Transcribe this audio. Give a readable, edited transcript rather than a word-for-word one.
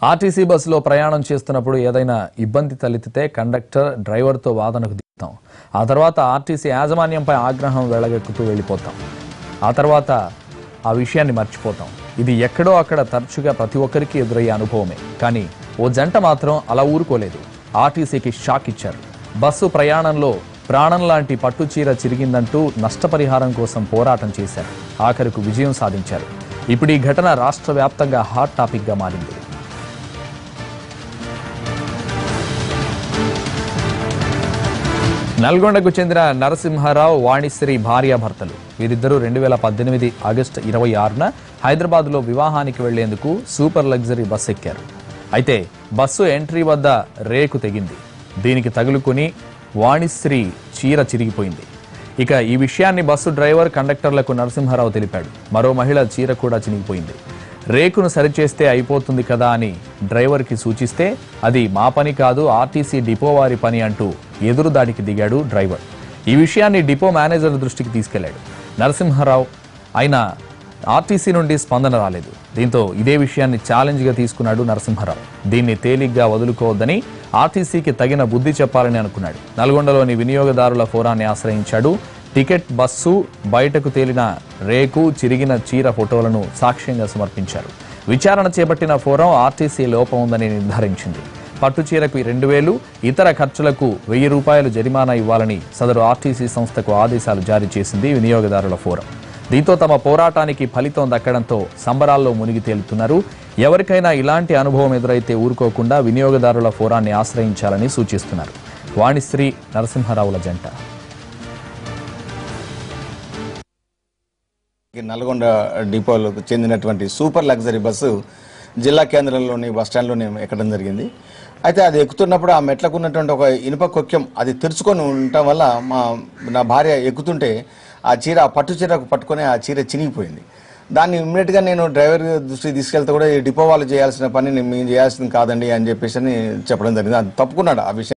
RTC బస్సులో ప్రయాణం చేస్తున్నప్పుడు ఏదైనా ఇబ్బంది తలెత్తితే కండక్టర్ డ్రైవర్తో వాదనకు దిగుతాం. ఆ తర్వాత ఆర్టీసీ యాజమాన్యంపై ఆగ్రహం వెళ్లగక్కుతూ వెళ్ళిపోతాం. ఆ తర్వాత ఆ విషయాన్ని మర్చిపోతాం. ఇది ఎక్కడో అక్కడ తరచుగా ప్రతి ఒక్కరికి ఎదురయ్యే అనుభవమే. కానీ ఓ జంట మాత్రం అలా ఊరుకోలేదు. ఆర్టీసీకి షాక్ ఇచ్చారు. బస్సు ప్రయాణంలో ప్రాణం లాంటి పట్టుచీర చిరిగిందంటూ నష్టపరిహారం కోసం పోరాటం చేశారు. ఆఖరుకు విజయం సాధించారు. ఇప్పుడు ఈ ఘటన రాష్ట్ర వ్యాప్తంగా హాట్ టాపిక్గా మారింది. నల్గొండకు చెందిన నరసింహారావు, వాణిశ్రీ భార్యాభర్తలు. వీరిద్దరూ 2018 ఆగస్టు 26న హైదరాబాద్లో వివాహానికి వెళ్లేందుకు సూపర్ లగ్జరీ బస్ ఎక్కారు. అయితే బస్సు ఎంట్రీ వద్ద రేకు తెగింది. దీనికి తగులుకుని వాణిశ్రీ చీర చిరిగిపోయింది. ఇక ఈ విషయాన్ని బస్సు డ్రైవర్, కండక్టర్లకు నరసింహారావు తెలిపాడు. మరో మహిళ చీర కూడా చినిగిపోయింది. రేకును సరిచేస్తే అయిపోతుంది కదా అని డ్రైవర్కి సూచిస్తే అది మా పని కాదు, ఆర్టీసీ డిపో వారి పని అంటూ ఎదురుదాడికి దిగాడు డ్రైవర్. ఈ విషయాన్ని డిపో మేనేజర్ దృష్టికి తీసుకెళ్లాడు నరసింహారావు. అయినా ఆర్టీసీ నుండి స్పందన రాలేదు. దీంతో ఇదే విషయాన్ని ఛాలెంజ్గా తీసుకున్నాడు నరసింహారావు. దీన్ని తేలిగ్గా వదులుకోవద్దని ఆర్టీసీకి తగిన బుద్ధి చెప్పాలని అనుకున్నాడు. నల్గొండలోని వినియోగదారుల ఫోరాన్ని ఆశ్రయించాడు. టికెట్, బస్సు, బయటకు తేలిన రేకు, చిరిగిన చీర ఫోటోలను సాక్ష్యంగా సమర్పించారు. విచారణ చేపట్టిన ఫోరం ఆర్టీసీ లోపం ఉందని నిర్ధారించింది. పట్టుచీరకు 2,000, ఇతర ఖర్చులకు 1,000 రూపాయలు జరిమానా ఇవ్వాలని సదరు ఆర్టీసీ సంస్థకు ఆదేశాలు జారీ చేసింది వినియోగదారుల ఫోరం. దీంతో తమ పోరాటానికి ఫలితం దక్కడంతో సంబరాల్లో మునిగి తేలుతున్నారు. ఎవరికైనా ఇలాంటి అనుభవం ఎదురైతే ఊరుకోకుండా వినియోగదారుల ఫోరాన్ని ఆశ్రయించాలని సూచిస్తున్నారు వాణిశ్రీ, నరసింహారావుల జంట. నల్గొండ డిపోలకు చెందినటువంటి సూపర్ లగ్జరీ బస్సు జిల్లా కేంద్రంలోని బస్టాండ్లోనే ఎక్కడం జరిగింది. అయితే అది ఎక్కుతున్నప్పుడు ఆ మెట్లకు ఉన్నటువంటి ఒక ఇనుప కొక్కెం అది తెరుచుకొని ఉండటం వల్ల నా భార్య ఎక్కుతుంటే ఆ చీర, ఆ పట్టు చీరకు పట్టుకొని ఆ చీర చినిగిపోయింది. దాన్ని ఇమ్మీడియట్గా నేను డ్రైవర్ దృష్టికి తీసుకెళ్తే కూడా ఈ డిపో వాళ్ళు చేయాల్సిన పని మేము చేయాల్సింది కాదండి అని చెప్పేసి చెప్పడం జరిగింది. అది తప్పుకున్నాడు ఆ విషయం.